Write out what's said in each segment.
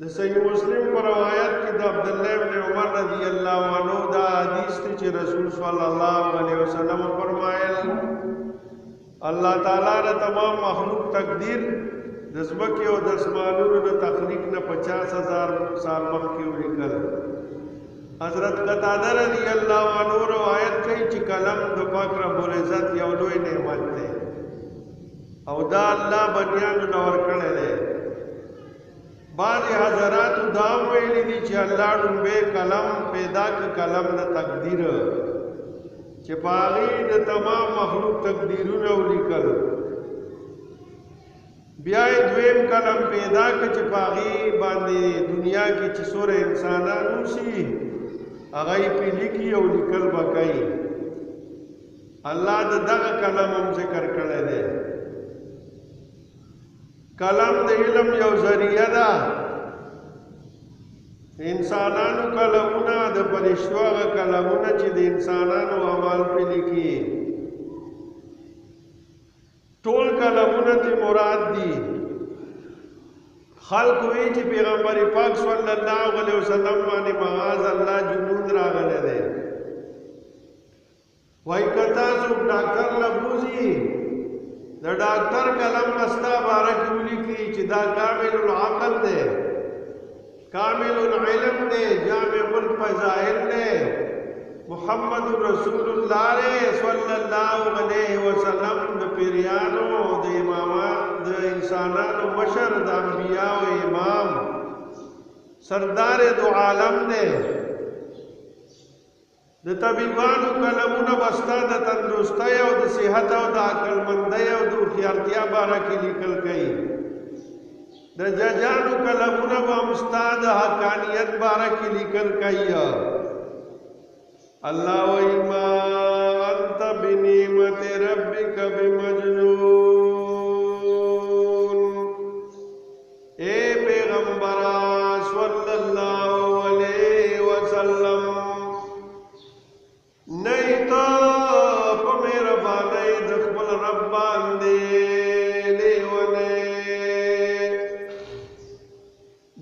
د صحیح مسلم پر روایت کې د عبد الله ابن عمر رضی الله عنه دا حدیث ته چې رسول صلی الله علیه وسلم فرمایل الله تعالی د تمام مخلوق تقدیر د ځمکې او د اسمانونو د تخلیق نه 50,000 سال مخکې ولیکل. حضرت قتاده رضی الله عنه روایت کوي چې قلم د پاک رب العزت یو لوی نعمت دی او دا الله بنیانو نو ورکړی دی. بعض حضرات دا ویلي دي چې الله ډومبه قلم پیدا ک قلم د تقدیر چې پاغي د تمام مخلوق تقدیرونه ولیکل، بیا دویم قلم پیدا ک چې پاغي باندې دنیا کې چې سوره انسانانو شي هغه په لیکي او لیکل وکړي. الله دغه قلم هم ذکر کړی دی. قلم د علم یو ذریعہ ده. انسانانو قلمونه د فرشتو هغه قلمونه چې د انسانانو اعمال په لیکي، ټول قلمونه ته مراد دي. خلق وی چې پیغمبر پاک صلی الله علیه وسلم باندې معاذ الله جنون راغله ده. وای کتا څوک ډاکټر لبوزي د ډاکټر قلم مستا بارک ولیکي چې دا کامل العقل ده، کامل العلم ده، جامع الفضائل ده، محمد رسول الله صلی الله علیه وسلم د پیرانو د امامانو د انسانانو مشر د انبیاء او امام سردار دو عالم ده. د طبيبانو قلمونه بستا د تندرستۍ او د صحت او د عقلمندۍ او د هوښیارتیا باره کې لیکل کوي. د ججانو قلمونه به هم ستا د حقانیت باره کې لیکل کوي. الله وایي ما انت بنعمت ربک بمجنون. اے پیغمبر صلی الله علیه وسلم نیتا پا میرا بانے دخبل رب باندے لیونے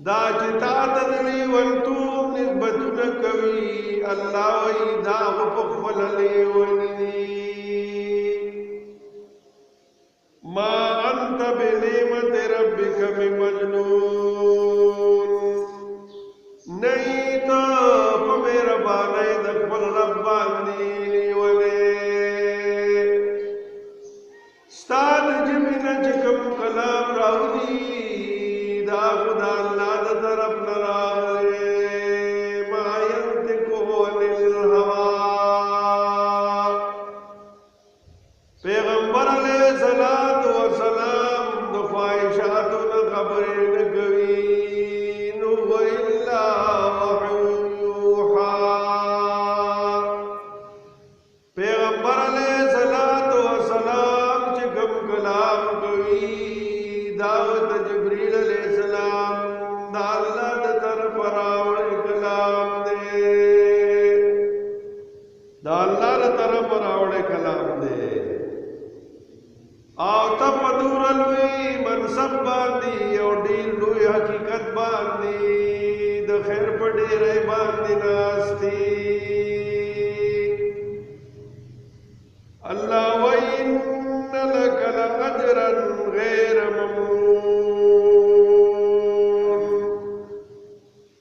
دا چتا تدلیونتوم نسبتو نکوی اللہ وی دا غفقبل لیونی ما انت بنعمت ربک بمجنون. نیتا پا میرا بانے دخبل رب باندی لیونے ستاد جمعنا چکم کلام راولی دا خدا اللہ دا طرف نراغلے ما ینتکو عن الہوا. پیغمبر علیہ الصلوۃ والسلام د خواہشاتو نه خبرې نه کوي، نو الا وحی یوحی. پیغمبر علیہ الصلوۃ والسلام چې کوم کلام کوي دا د جبرئیل علیہ السلام دا الله د طرف راوړی کلام دی، دا الله د طرف راوړی کلام دی. او تب دور لوی منصب باندې او ډیر لوی حقیقت باندې د خیر په ډیرې باندې ناشتي. الله وإن لك لأجرا غير ممنون.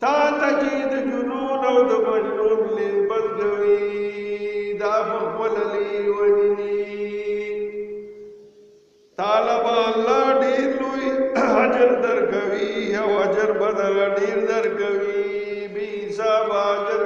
تا تجید جنون او د مجنون نسبت کوي دا خپل لیونی. طالب الله ډیر لوی اجر درکوي او اجر بدل ډیر درکوي، بي حساب اجر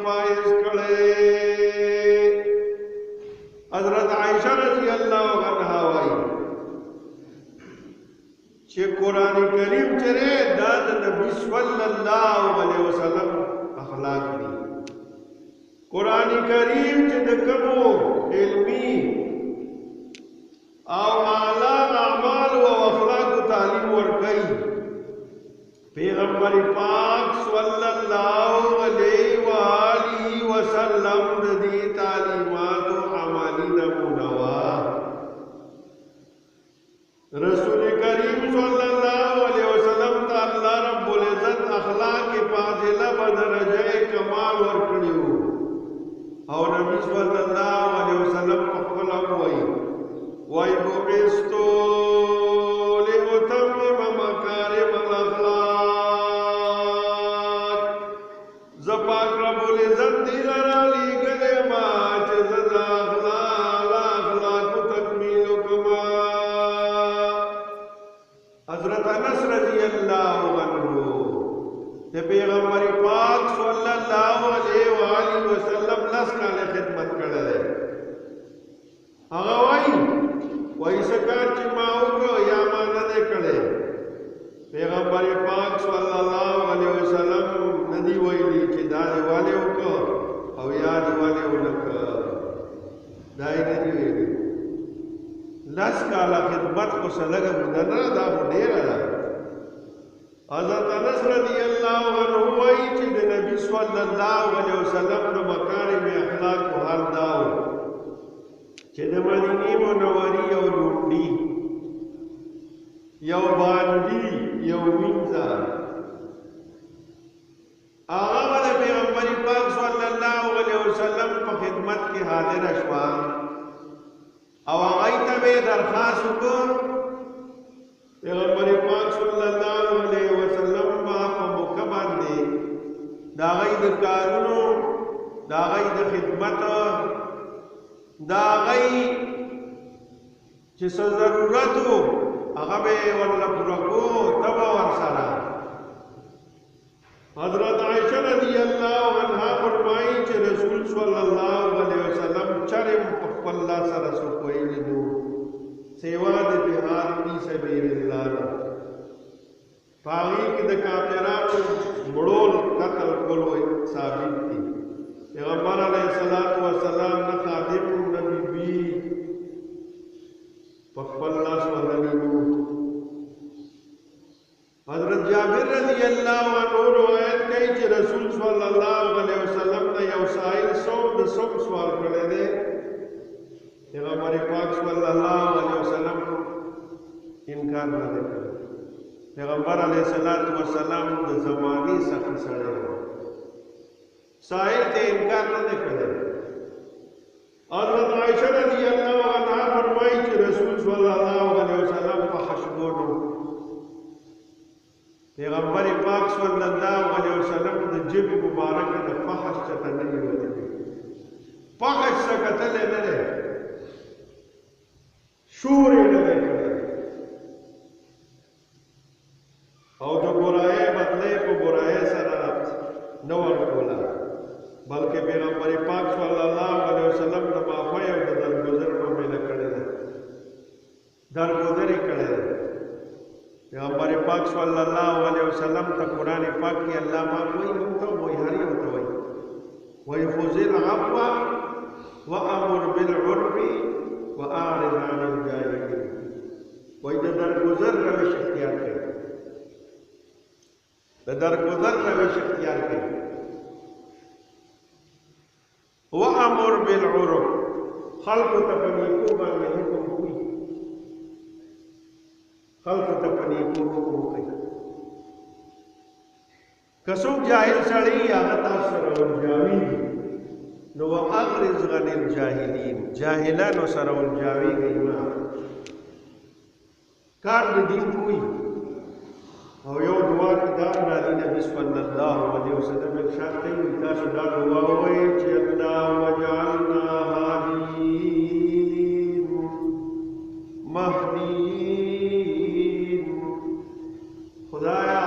فائز کړي. حضرت عائشہ رضی اللہ عنہا وائی چې قرآن کریم چرے دا د نبی صلی اللہ علیہ وسلم اخلاق دی. قرآن کریم چې د کومو علمی او اعلی اعمال او اخلاق تعلیم ورکړي پیغمبر پاک صلی اللہ علیہ وآلہ وسلم د دې تعلیمات او عملی نمونه وا. رسول کریم صلی اللہ علیہ وسلم ته الله رب العزت اخلاق فاضله بدرجه کمال ورکړیو او نبی صلی اللہ علیہ وسلم په خپل وای بعثتو لأتمم مکارم الاخلاق. زپاک رب العزت دی لرا لګلې ما چې زدا اخلاق تکمیل کما. حضرت انس رضی اللہ عنہ تے پیغمبر پاک صلی اللہ علیہ وآلہ وسلم لس کال خدمت کړه. هغه وای سکار چې ما وکړو یا ما نه کړه. پیغمبر پاک صلی اللہ علیہ وسلم ندی ویلی چې دا دیواله وکړو او یا دیواله ونکړه. دای ندی ویلی لس کالا خدمت کو سلګه مدنه دا ډیره ده. حضرت انس رضی اللہ عنہ وایي چې د نبی صلی اللہ علیہ وسلم د مکارم اخلاق په حال داو چې د مدینه منورې یو لوندي یو باندې یو وینځه هغه د پیغمبر پاک صلی اللہ علیہ وسلم په خدمت کې حاضر شوه او هغه ته به درخواست وکړ. پیغمبر پاک صلی اللہ علیہ وسلم په موقع باندې دا غي د کارونو دا غي د خدمت دا غي چې څه ضرورت هغه به ورله پوره کو تبا ورسره. حضرت عائشہ رضی اللہ عنہا فرمائی چې رسول صلی اللہ علیہ وسلم چرم خپل الله سره سو کوي لیدو سیوا د جهاد فی سبیل الله پاغي کې د کافرانو مړول قتل کولو ثابت دي. پیغمبر علیہ الصلوۃ والسلام نه خادم نبی بی خپل الله سره لیدو. حضرت جابر رضی اللہ عنہ روایت کوي چې رسول صلی اللہ علیہ وسلم نے یو سائل د سوم سوال کړی دی. پیغمبر پاک صلی اللہ علیہ وسلم انکار نه کړ. پیغمبر علیہ الصلوۃ والسلام د زمانی سخت سره سائل ته انکار نه کړ. حضرت عائشہ رضی اللہ عنہا فرمایي چې رسول صلی اللہ علیہ وسلم په خشګونو پیغمبر پاک صلی اللہ علیہ وسلم د جیب مبارک د فحش چته نه ویل. فحش څه نه نه شور نه کړی او د ګورای بدلې په ګورای سره نو ورکولا بلکې پیغمبر پاک صلی اللہ علیہ وسلم د معافی او د درگذر په مینه کړی ده. درگذر کړی ده. پیغمبر پاک صلی اللہ علیہ وسلم تا قرآن پاک کی اللہ پاک وہی ہوتا وہی ہری ہوتا وہی خذ العفو وامر بالعرف واعرض عن الجاهلین. وہی درگذر روش اختیار کرے درگذر روش اختیار کرے. وامر بالعرف خلق تفنیکو باندې حکم کوي خلق ته پنی کو کوي. کڅوک جاهل سړی هغه تاسو سره ورجاوي نو واغرز غن الجاهلین جاهلانو سره ورجاوي گئی کار دین کوي. او یو دعا کې دا راځي نبی صلی الله علیه وسلم ارشاد کوي تاسو دا دعا وایي چې الله وجعلنا هادین مهدین. خدایا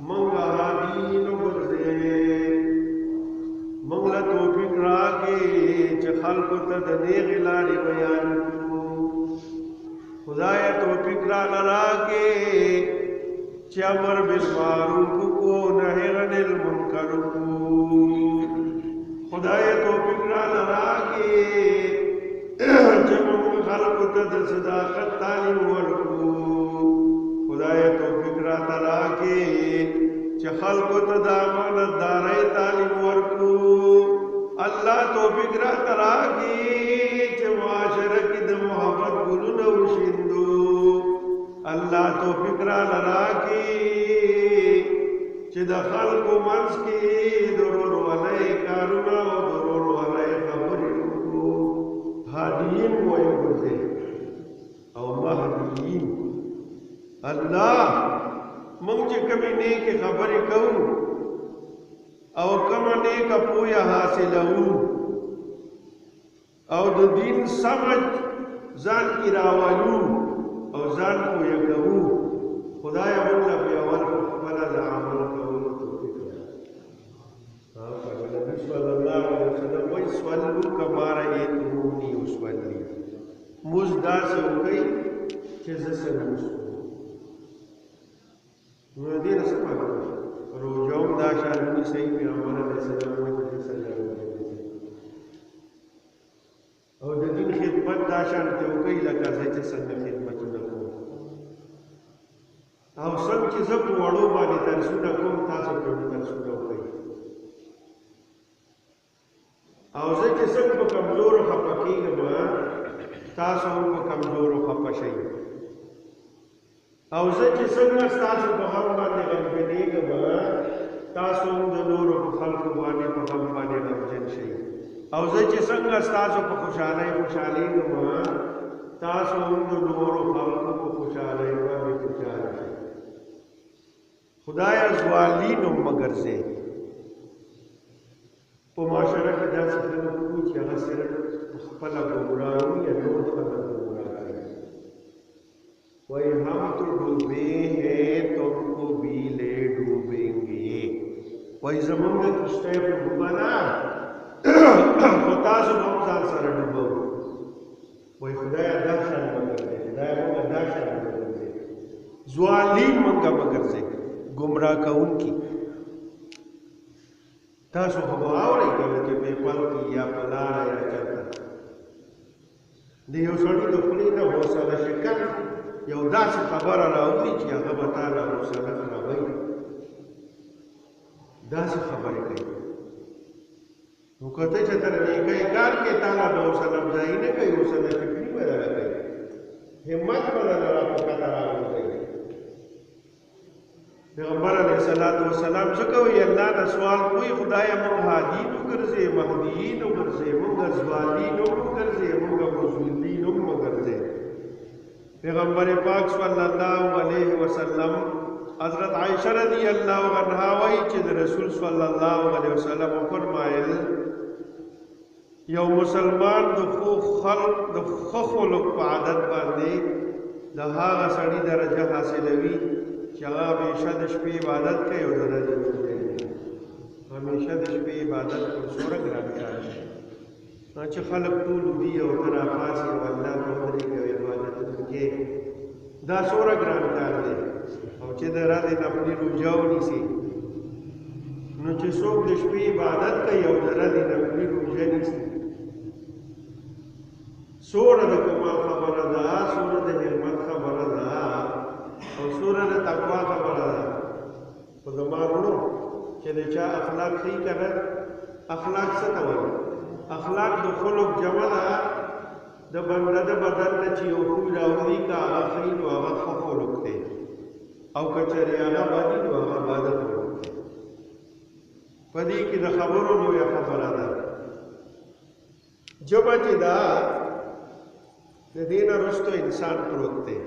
منگا هادین وګرځې ته د نیغې لارې بیان کړو خدایه توفیق راله راکې چې امر بالمعروف کو نهی عن المنکر کو خدایه توفیق راله راکې چې موږ خلکو ته د صداقت تعلیم ورکړو خدایه توفیق راته راکې چې خلکو ته د امانتدارۍ تعلیم ورکړو الله توفیق راته راکې چې معاشره کې د محبت ګلونه وشیندو الله توفیق راله راکې چې د خلکو منځ کې د ورورولۍ کارونه او د ورورولۍ خبرې وکړو هادیین وایي او مهدیین الله مونږ چې کومې نیکې خبرې کوو او کومه نیکه پوهه حاصلوو او د دین سمج ځان کې راولو او ځان پوهه کوو خدایه موږ له پیاوړ په خپله د عمل کولو توفیق راکړي نبي صلی الله علیه وسلم وایي صلو کما رأیتمونی اصلي موږ داسې وکړئ چې زه څنګه لمونځ کوم نو دې نه څه معلومه روژه هم دا شان ونیسئ پیغمبر علیه السلام وایي چې څنګه او د دین خدمت دا شان ته وکړئ لکه زه چې څنګه خدمتونه کوم او څنګه چې زه په وړو باندې درسونه کوم تاسو په درسونه وکړئ او زه چې څنګه په کمزورو خفه کېږم تاسو هم په کمزورو خفه شئ او زه چې څنګه ستاسو په غم باندې غمجنېږم تاسو هم د نورو په خلکو باندې په غم باندې غمجن شئ او زه چې څنګه ستاسو په خوشحالۍ خوشحالېږم تاسو هم د نورو خلکو په خوشحالۍ باندې خوشحاله شئ خدایه ځوالین هم مه ګرځئ په معاشره کې داسې خلک وي چې هغه صرف خپله ګمراه وي یا نور خلک ګمراه کوي وہی ہم تو ڈوبے ہیں تم کو بھی لے ڈوبیں گے وہی زمین میں کشتے پہ ڈوبانا خدا سے ہم ځان سره ډوبو وہی خدای ادا شان مگر دے خدای موږ ادا شان مگر دے ظالم موږ مگر دے گمراه کوونکی تاسو خو اورئ کله چې په پل کې یا په لاره یا چېرته د یو سړي د خولې نه حوصله شکن یو داسې خبره راوړي چې هغه به تا له حوصله خرابوي داسې خبرې کوي نو که ته چې تر نیکۍ کار کې تا له به حوصله افزایي نه کوي حوصله فکري به دله کوي همت به دله را په کته راوځي پیغمبر علیه السلام څه کوي الله نه سوال کوي خدایه موږ هادیین وګرځې مهدیین وګرځې موږ ځوالین وګرځې موږ مظلومین وګرځې پیغمبر پاک صلی الله علیه وسلم حضرت عائشہ رضی اللہ عنہا وایي چې د رسول صلی الله علیه وسلم فرمایل یو مسلمان د خو خلق په عادت باندې د هغه سړي درجه حاصلوي چې هغه همیشه د شپې عبادت کوي او د ورځې همیشه د شپې عبادت کوي څومره ګران کار دی چې خلک ټول وي او ته راپاڅې او الله ته ودرېږې او عبادتونه کې دا څومره ګران کار دی او چې د ورځې نفلي روژه ونیسي نو چې څوک د شپې عبادت کوي او د ورځې نفلي روژه نیسي څومره د کمال خبره ده څومره د همت خبره ده او څومره د تقوا خبره ده خو زما وروڼو چې د چا اخلاق ښه که نه اخلاق څه ته وایي اخلاق د خلق جمع ده د بنده د بدن نه چې یو خوی راوځي که هغه ښه نو هغه ښه خلق دی او که چېرې هغه بدي نو هغه بده خلق دی په دې کې د خبرو لویه خبره ده ژبه چې ده د دې نه وروسته انسان پروت دی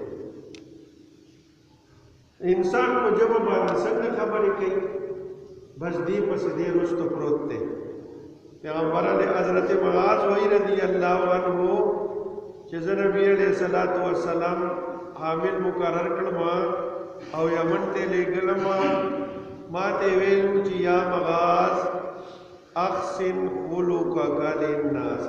انسان په ژبه باندې څنګه خبرې کوي بس دې پسې دې وروسته پروت دی پیغمبر علیه حضرت معاذ وی رضی اللہ عنہ چې زه نبی علیہ الصلوۃ والسلام حامل مقرر کړم او یمن ته لېږلم ما ته ویلو چې یا معاذ احسن خلقک للناس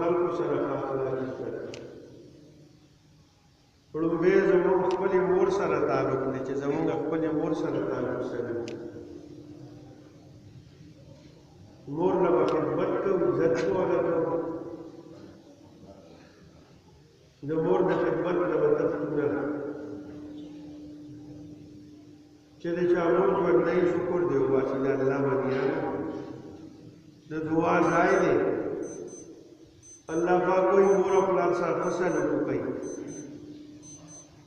خلکو سره اخلاق زده کړو به زموږ خپل مور سره تعلق دی چې زموږ خپل مور سره تعلق سره مور له خدمت کوو عزت کوو د مور د خدمت له وتفتونه چې د چا مور ژوندی شکر دی وباسي د الله باندې د دعا ځای دی اللہ پاک کوئی مور اپلار ساتھ حسن کو کئی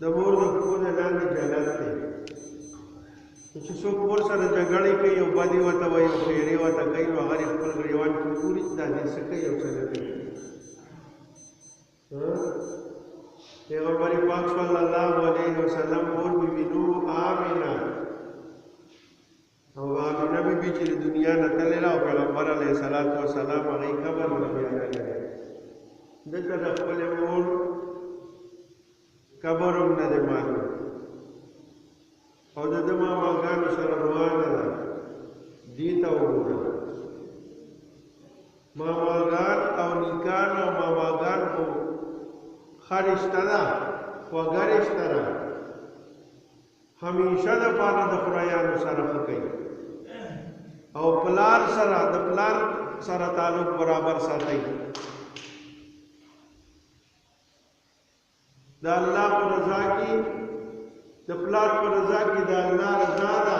دا مور دا خود لاندی جنت تے چی سوک مور سر جگڑی کئی او بادی واتا وی او خیری واتا کئی و غری خپل گریوان کی پوری دا دیر سکئی او سنتی پیغمبر پاک صلی اللہ علیہ وسلم مور بی بی نو آمینہ او آمینہ بی بی چی دنیا نتلی را و پیغمبر علیہ السلام علیہ قبر نبی علیہ دته د خپل مور قبر هم نه دی معلوم او د ده ماماګانو سره روانه ده دې ته وګوره ماماګان او نیکان او ماماګان خو ښه رشته ده خوږه رشته ده همیشه دپاره د خدایانو سره ښه کوي او پلار سره د پلار سره تعلق برابر ساتي دا اللہ کو رضا کی دا پلار کو رضا کی دا اللہ رضا دا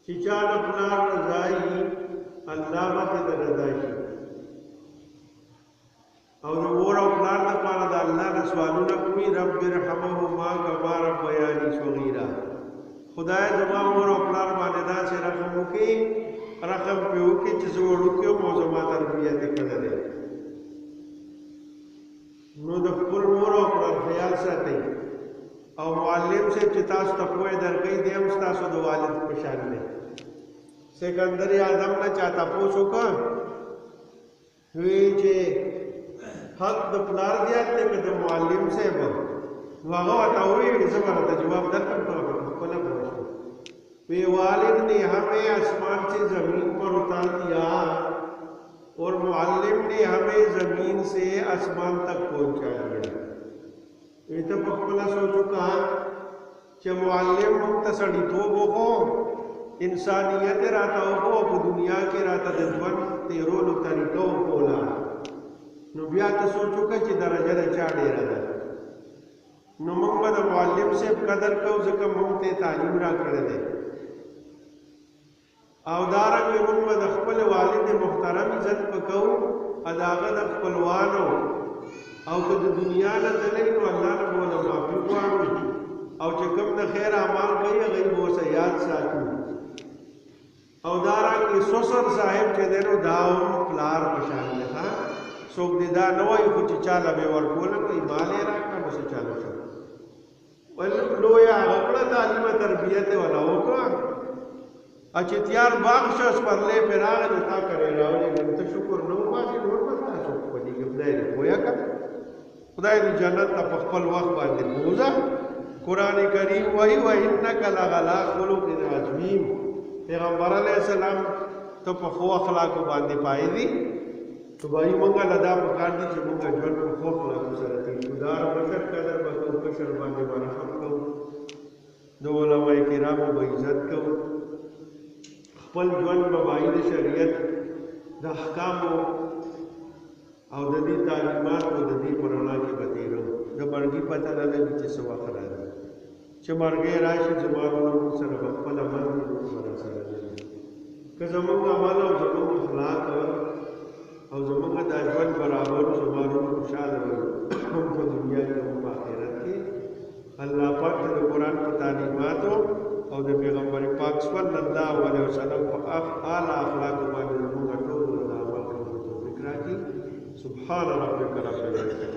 چچا دا پلار رضائی اللہ مت دا رضائی اور مور او پلار دا پارا دا اللہ رسوالو نکوی رب برحمہما کما ربیانی صغیرہ خدای زمان مور او پلار باندې سے رحم کی رحم پیو کی چیزوڑو کیو موزمہ تربیت کردے نو د خپل مور او پلار خیال ساتئ او معلم سے چې تاسو ته پوهه درکوي دی هم ستاسو د والد په شان دی سکندر اعظم نه چا تپوس وکړ وی چې حق د پلار زیات دی که د معلم صاحب نو هغه ورته وویل زه به ورته جواب درکړم ته خپله پوه شو وی والد نے ہمیں آسمان سے زمین پر اتار دیا اور معلم نے ہمیں زمین سے آسمان تک پہنچا دیا یہ تو پخپلا سوچو کہا کہ معلم مختصری تو وہ انسانیت راتا ہو وہ دنیا کے راتا دجون تیرولو طریقوں کولا نو بیا ته سوچو کہ درجه د چا ډیره ده نو موږ به د معلم صاحب قدر کوو ځکه موږ ته تعلیم راکړی دی او دارنګه موږ به د خپل والد محترم عزت وکړو او د هغه د خپلوانو او که د دنیا نه تللی نو الله نه به ورته معافي غواړو او چې کوم د خیر اعمال کوي هغه یې به ورسه یاد ساتو او دارنګه سوسر صاحب چې دی نو دا هم پلار په شان دی څوک دې دا نه وایي خو چې چاله به ورکوله نو یې مال یې راکړه نو څه چالو شو لویه هغه کړه تعلیمه تربیت یې وله وکړه چې تیار باغ شو سپرلی پې راغی نو تا کرې راولې نو ته شکر نه وباسې نور به تاسو په دې کې خدای دې پویه کړه خدای دې جنت ته په خپل وخت باندې بوځه قرآن کریم وایي وانک لعلی خلق عظیم پیغمبر علیه السلام ته په ښو اخلاقو باندې پایې تو بھائی منگا لدا پکار دی چې منگا ژوند په ښو اخلاقو سره تېر کړو د هر بشر قدر به کوو کشر باندې به رحم کوو د علماء کرامو به عزت کوو خپل ژوند به بای د شریعت د احکامو او د دې تعلیماتو د دې په رڼا کې به تېرو د مرګي پته نه لګي چې څه وخت راځي چې مرګی راشي زما ورونو سره به خپله مرګ به راسره لګي که زموږ عمل او زموږ اخلاق او زموږ دا ژوند برابر زما ورونو خوشحاله وي هم په دنیا کې هم په آخرت کې الله پاک د قرآن په تعلیماتو او د پیغمبر پاک صلی الله علیه وسلم په اعلی اخلاق باندې موږ ټول د عمل کولو توفیق راکړي سبحان ربک رب العزة